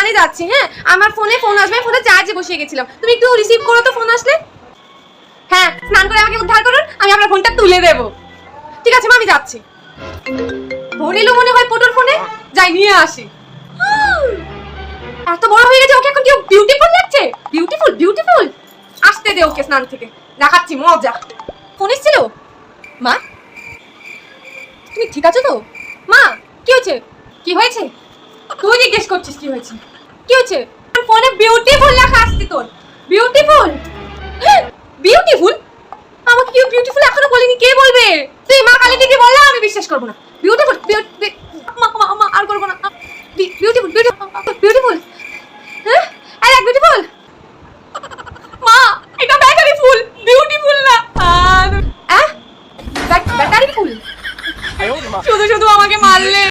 স্নানে যাচ্ছি। হ্যাঁ, আমার ফোনে ফোন আসবে, ফোনে চার্জে বসিয়ে গেছিলাম। তুমি একটু রিসিভ করো তো ফোন আসলে। হ্যাঁ, স্নান করে আমাকে উদ্ধার করুন, আমি আপনার ফোনটা তুলে দেবো। ঠিক আছে মা, আমি যাচ্ছি। ফোন এলো মনে হয় পটল ফোনে, যাই নিয়ে আসি। এত বড় হয়ে গেছে, ওকে এখন কি বিউটিফুল লাগছে? Beautiful beautiful. আসতে দে ওকে স্নান থেকে, দেখাচ্ছি মজা। ফোন এসেছিল? মা তুমি ঠিক আছো তো? মা কি হয়েছে? কি হয়েছে? তুই জিজ্ঞেস করছিস কি হয়েছে? কি হয়েছে? ফোনে বিউটিফুল লেখা আসছে তোর। বিউটিফুল? বিউটিফুল? আমাকে কেউ বিউটিফুল এখনো বলেনি, কে বলবে? তুই মা কালীকে কি বললা, আমি বিশ্বাস করবো না। বিউটিফুল